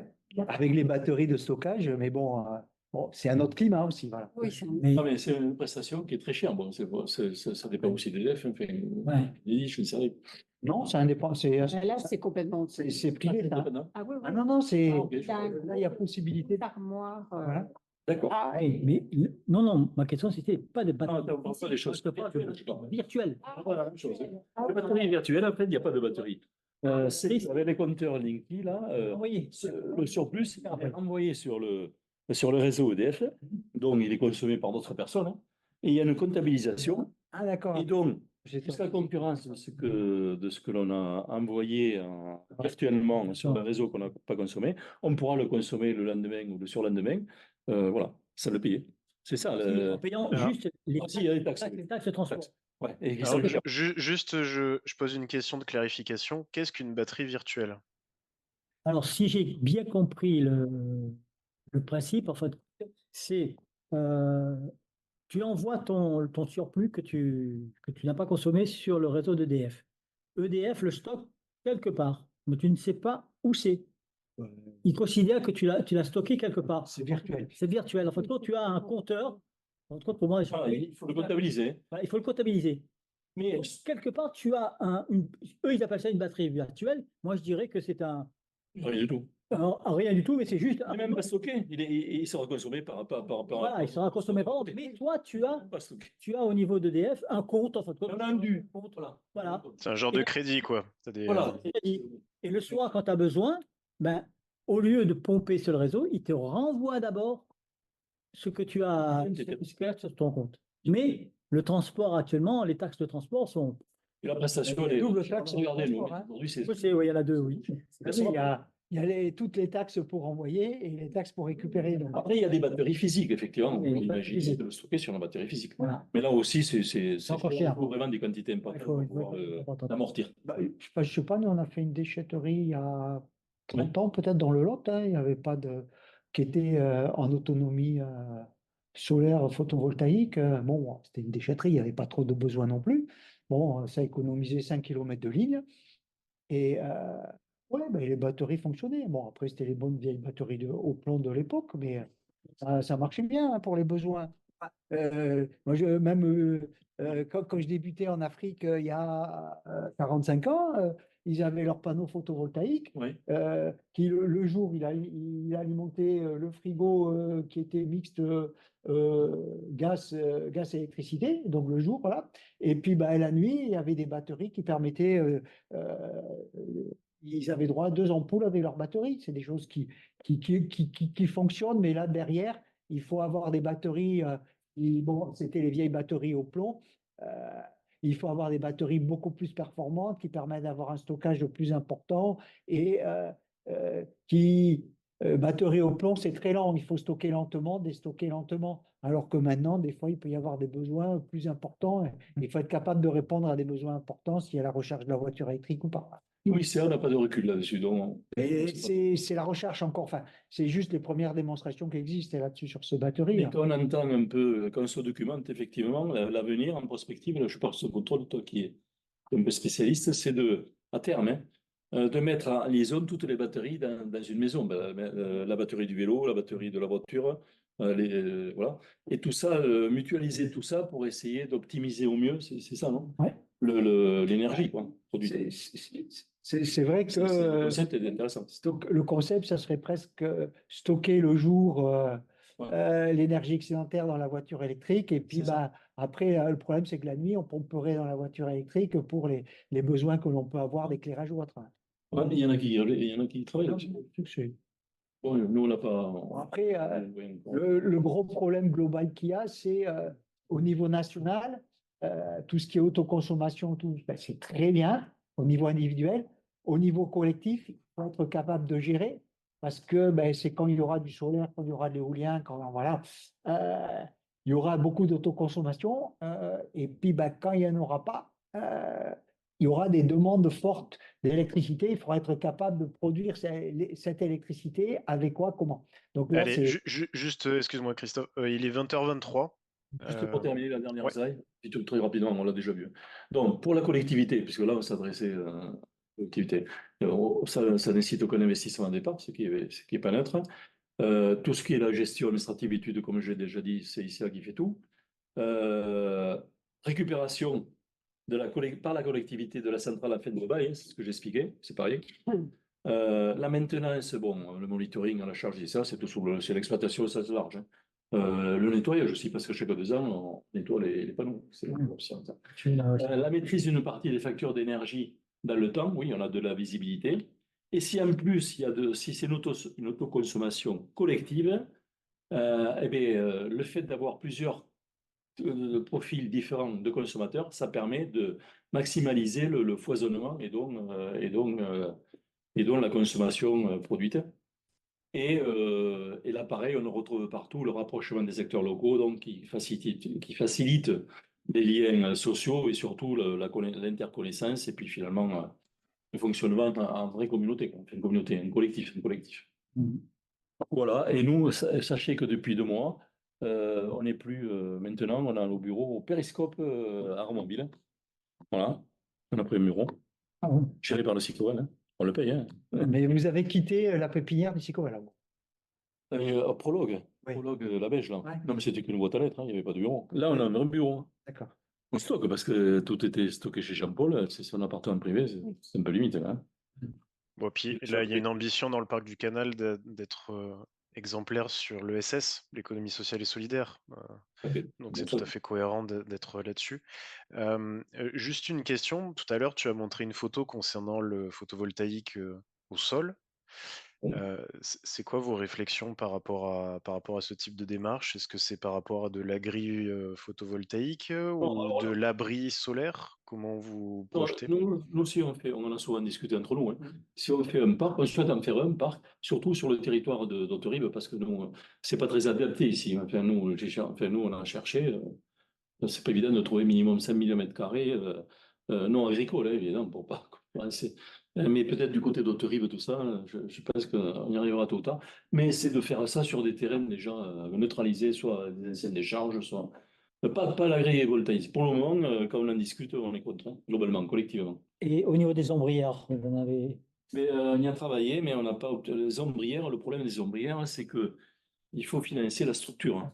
Avec les batteries de stockage, mais bon, c'est un autre climat aussi. Voilà. Oui, c'est un- Mais, Ah, mais c'est une prestation qui est très chère. Bon, ça dépend aussi de l'EDF. Enfin, ouais. je ne sais rien. Non, c'est indépendant. Là, c'est complètement. C'est privé, ça. Ah oui, oui. Ah non, non, c'est. Ah, ok. Il a un Là, il y a possibilité. armoire. Voilà. D'accord. Ah, Oui, mais non, non, ma question c'était pas de Ah, batterie. attends, on parle pas des choses Je te parle de virtuelles. virtuelle. Voilà, la même chose. La batterie virtuelle, en fait, il n'y a pas de batterie. C'est avec les compteurs Linky, là, Envoyé. le surplus est envoyé sur le réseau EDF, donc il est consommé par d'autres personnes, hein. Et il y a une comptabilisation. Ah, d'accord. Et donc, J'étais- jusqu'à concurrence de ce que l'on a envoyé virtuellement sur le réseau qu'on n'a pas consommé, on pourra le consommer le lendemain ou le surlendemain. Voilà, ça le payer. C'est ça. En payant Alors, juste les Ah, si, il y a des taxes. taxes de transport. Ouais, et Alors, ça le gère. juste, je pose une question de clarification. Qu'est-ce qu'une batterie virtuelle? Alors, si j'ai bien compris le principe, en fait, c'est euh, tu envoies ton surplus que tu n'as pas consommé sur le réseau d'EDF. EDF le stocke quelque part, mais tu ne sais pas où c'est. Il considère que tu l'as stocké quelque part. C'est virtuel. C'est virtuel. En fait, quand tu as un compteur, en fait, pour moi, Voilà, il faut le comptabiliser. voilà, il faut le comptabiliser. Mais quelque part, tu as eux, ils appellent ça une batterie virtuelle. Moi, je dirais que c'est Rien du tout. rien du tout, mais c'est juste Il n'est même pas stocké. Il sera consommé voilà, il sera consommé par contre. Mais toi, Pas stocké. tu as au niveau d'EDF un compte, en fait. On a un dû. Voilà. C'est un genre de crédit, quoi. Voilà. Et le soir, quand tu as besoin, ben, au lieu de pomper sur le réseau, il te renvoie d'abord ce que tu as sur ton compte. Mais le transport actuellement, les taxes de transport sont. Et la prestation, elle est double taxe. regardez, nous. Transport, hein. Aujourd'hui, c'est. Oui, il y en a deux, oui. Il y a toutes les taxes pour envoyer et les taxes pour récupérer. Donc. Après, il y a des batteries physiques, effectivement. On peut Oui, imaginer physiques. de le stocker sur une batterie physique. Voilà. Mais là aussi, c'est encore cher. il faut vraiment des quantités importantes pour pouvoir l'amortir. Je sais pas, nous on a fait une déchetterie il y a 30 ans, peut-être dans le Lot, hein, il n'y avait pas de. Qui était en autonomie solaire photovoltaïque. Bon, c'était une déchetterie, il n'y avait pas trop de besoin non plus. Bon, ça économisait 5 km de ligne. Et ouais, ben, les batteries fonctionnaient. Bon, après, c'était les bonnes vieilles batteries au plomb de l'époque, mais ça marchait bien, hein, pour les besoins. Moi, même quand je débutais en Afrique il y a 45 ans, ils avaient leurs panneaux photovoltaïques Oui. qui, le jour, il alimentait le frigo qui était mixte gaz et électricité, donc le jour, voilà. Et puis bah, la nuit, il y avait des batteries qui permettaient, euh, ils avaient droit à 2 ampoules avec leur batterie. C'est des choses qui fonctionnent, mais là, derrière, il faut avoir des batteries. Bon, c'était les vieilles batteries au plomb. Euh, il faut avoir des batteries beaucoup plus performantes qui permettent d'avoir un stockage plus important et qui batterie au plomb, c'est très lent. Il faut stocker lentement, déstocker lentement. Alors que maintenant, des fois, il peut y avoir des besoins plus importants. Il faut être capable de répondre à des besoins importants s'il y a la recherche de la voiture électrique ou pas. Oui, c'est on n'a pas de recul là-dessus. Donc, Et c'est la recherche encore. Enfin, c'est juste les premières démonstrations qui existent là-dessus sur ces batteries. mais quand on entend un peu, quand on se documente, effectivement, l'avenir en prospective, là, je pense pour toi, qui est un peu spécialiste, c'est à terme, hein, de mettre en liaison toutes les batteries dans une maison. La batterie du vélo, la batterie de la voiture, voilà. Et tout ça, mutualiser tout ça pour essayer d'optimiser au mieux, c'est ça, non? Ouais. L'énergie, quoi, produite. C'est vrai que Le concept est intéressant. le concept, ça serait presque stocker le jour l'énergie excédentaire dans la voiture électrique. Et puis après, le problème, c'est que la nuit, on pomperait dans la voiture électrique pour les besoins que l'on peut avoir d'éclairage ou autre. Ouais, il y en a qui travaillent là-dessus. Bon, nous, on n'a pas. Après, le gros problème global qu'il y a, c'est au niveau national, tout ce qui est autoconsommation, c'est très bien au niveau individuel. Au niveau collectif, il faut être capable de gérer parce que c'est quand il y aura du solaire, quand il y aura de l'éolien, voilà, il y aura beaucoup d'autoconsommation. Et puis, quand il n'y en aura pas, il y aura des demandes fortes d'électricité. Il faudra être capable de produire cette électricité avec quoi, comment. Donc là, Allez, juste, excuse-moi Christophe, il est 20h23. Juste pour terminer la dernière ouais. slide, très rapidement, on l'a déjà vu. Donc, pour la collectivité, puisque là, on s'adressait à la collectivité, ça nécessite aucun investissement au départ, ce qui est pas neutre. Tout ce qui est la gestion administrative, études, comme j'ai déjà dit, c'est ICA qui fait tout. Récupération par la collectivité de la centrale à fin de bail, c'est ce que j'expliquais, c'est pareil. La maintenance, bon, le monitoring à la charge d'ICA, c'est tout c'est l'exploitation au sens large. Hein. Le nettoyage aussi, parce que chaque 2 ans, on nettoie les panneaux. C'est la maîtrise d'une partie des factures d'énergie dans le temps, oui, on a de la visibilité. Et si en plus, si c'est une autoconsommation collective, le fait d'avoir plusieurs profils différents de consommateurs, ça permet de maximaliser le foisonnement et donc la consommation produite. Et là, pareil, on retrouve partout le rapprochement des acteurs locaux, donc qui facilite les liens sociaux et surtout l'interconnaissance et puis finalement le fonctionnement en vraie communauté, une communauté, un collectif. Voilà, et nous, sachez que depuis 2 mois, on n'est plus maintenant, on a nos bureaux au Périscope à Armonville. Voilà, on a pris un bureau, géré par le Cycloval, hein. On le paye. Hein. Mais vous avez quitté la pépinière du Cycloval. Prologue, Oui. Prologue, la beige, là. Ouais. Non, mais c'était qu'une boîte à lettres, hein, il n'y avait pas de bureau. Là, on a un vrai bureau. D'accord. On stocke parce que tout était stocké chez Jean-Paul, c'est son appartement privé, c'est un peu limite. Hein. Bon, puis là, il y a une ambition dans le parc du Canal d'être exemplaire sur l'ESS, l'économie sociale et solidaire. Donc c'est tout à fait cohérent d'être là-dessus. Juste une question, tout à l'heure, tu as montré une photo concernant le photovoltaïque au sol. C'est quoi vos réflexions par rapport à ce type de démarche? Est-ce que c'est par rapport à de l'agri photovoltaïque ou de l'abri solaire? Comment vous projetez? Nous, si on en a souvent discuté entre nous, hein. Si on fait un parc, on souhaite en faire un parc, surtout sur le territoire d'Auterive, parce que nous, c'est pas très adapté ici. Enfin, nous, on a cherché, c'est pas évident de trouver minimum 5 mm² non agricoles, hein, évidemment, pour pas commencer. Mais peut-être du côté d'Auterive, tout ça, je pense qu'on y arrivera tôt ou tard. Mais c'est de faire ça sur des terrains déjà neutralisés, soit des anciennes décharges, soit. Pas l'agrivoltaïsme. Pour le moment, quand on en discute, on est contre, hein, globalement, collectivement. Et au niveau des ombrières, vous en avez. Mais on y a travaillé, mais on n'a pas obtenu les ombrières. Le problème des ombrières, c'est que il faut financer la structure. Hein.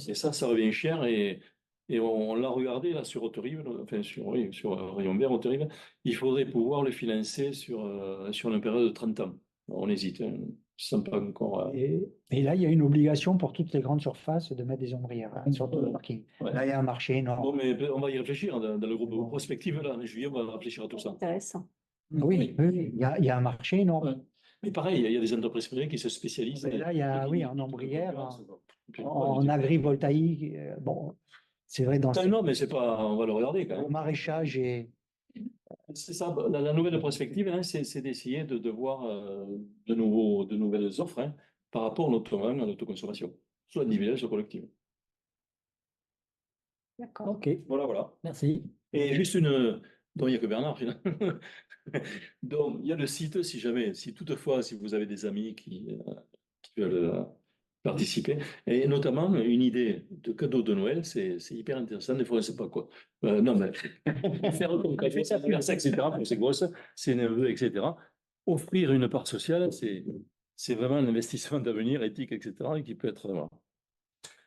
Et ça revient cher. Et on l'a regardé là sur Auterive, enfin sur Rayon Vert, Auterive. Il faudrait pouvoir le financer sur une période de 30 ans. On hésite. Hein. Je ne sens pas encore. Et là, il y a une obligation pour toutes les grandes surfaces de mettre des ombrières, hein, sur tout le parking. Ouais. Là, il y a un marché énorme. Bon, mais on va y réfléchir dans le groupe prospective. Là, en juillet, on va réfléchir à tout ça. Intéressant. Oui, il y a un marché énorme. Ouais. Mais pareil, il y a des entreprises privées qui se spécialisent. Mais là, il y a, en ombrière, en agrivoltaïque. Bon, c'est vrai dans non, mais c'est pas. On va le regarder quand même. le maraîchage et C'est ça, la nouvelle perspective, hein, c'est d'essayer de voir de nouvelles offres hein, par rapport notamment à l'autoconsommation, soit individuelle, soit collective. D'accord. Ok, Voilà, voilà. merci. Et juste une. Donc, il n'y a que Bernard, finalement. Donc, il y a le site, si jamais, si toutefois, si vous avez des amis qui veulent participer, et notamment une idée de cadeau de Noël, c'est hyper intéressant. Des fois, on ne sait pas quoi. Non, mais faire comme café, c'est anniversaire, etc., pour ses gosses, ses neveux, etc. Offrir une part sociale, c'est vraiment un investissement d'avenir éthique, etc., et qui peut être. Voilà.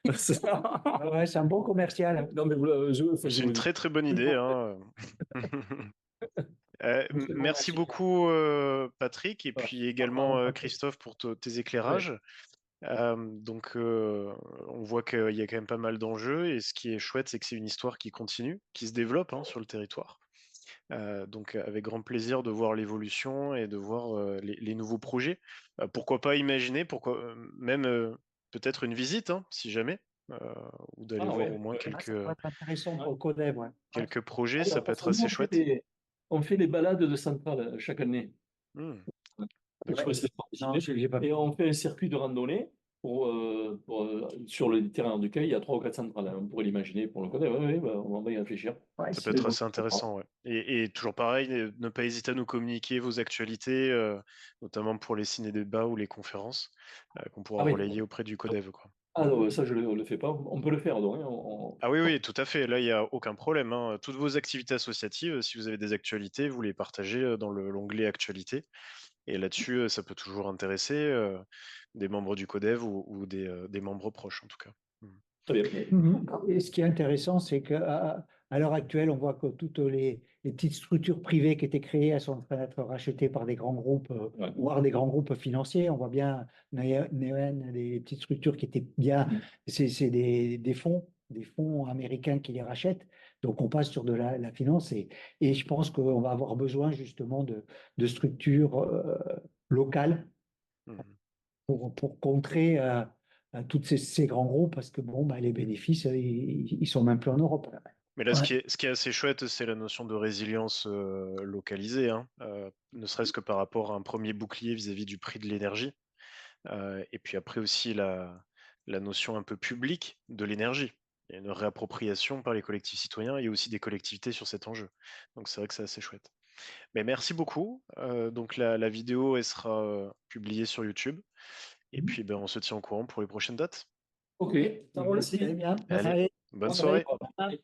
Ouais, c'est un bon commercial. Non, mais C'est une très très bonne idée, hein. Merci beaucoup Patrick et puis également Christophe pour tes éclairages. On voit qu'il y a quand même pas mal d'enjeux et ce qui est chouette, c'est que c'est une histoire qui continue, qui se développe hein, sur le territoire. Donc avec grand plaisir de voir l'évolution et de voir les nouveaux projets. Pourquoi pas imaginer, même peut-être une visite, hein, si jamais, ou d'aller voir au moins Ça pourrait être intéressant pour le Codeb, ouais. quelques projets, ça Alors, peut parce être que nous, assez chouette. on fait les balades de Centrale chaque année. Hmm, Donc, d'accord. Non, j'ai pas Et on fait un circuit de randonnée sur le terrain du Cail. Il y a 3 ou 4 centrales. Hein. On pourrait l'imaginer pour le côté. Oui, on va y réfléchir. Ouais, Ça peut c'est- être assez intéressant, ouais. Et toujours pareil, ne pas hésiter à nous communiquer vos actualités, notamment pour les ciné-débats ou les conférences, qu'on pourra Ah oui. relayer auprès du CODEV, quoi. Ah non, ça, je ne le fais pas. On peut le faire, donc. Hein, Ah oui, oui, tout à fait. Là, il n'y a aucun problème, hein. Toutes vos activités associatives, si vous avez des actualités, vous les partagez dans l'onglet Actualités. Et là-dessus, ça peut toujours intéresser des membres du CODEV ou des membres proches, en tout cas. Hmm. Très bien. Et ce qui est intéressant, c'est qu'à à l'heure actuelle, on voit que toutes les petites structures privées qui étaient créées, elles sont en train d'être rachetées par des grands groupes, Ouais. voire des grands groupes financiers. On voit bien Neoen, des petites structures qui étaient bien, c'est des fonds américains qui les rachètent. Donc on passe sur de la finance et je pense qu'on va avoir besoin justement de structures locales Mhm. pour contrer tous ces grands groupes parce que bon, bah, les bénéfices, ils sont même plus en Europe. Mais là, Ouais. ce qui est assez chouette, c'est la notion de résilience localisée, hein, ne serait-ce que par rapport à un premier bouclier vis-à-vis du prix de l'énergie. Et puis après aussi la notion un peu publique de l'énergie. Il y a une réappropriation par les collectifs citoyens et aussi des collectivités sur cet enjeu. Donc c'est vrai que c'est assez chouette. Mais merci beaucoup. Donc la vidéo, elle sera publiée sur YouTube. Et puis ben, on se tient au courant pour les prochaines dates. OK. Ça roule. Merci. Très bien. Allez, Allez, bonne bonne soirée. soirée.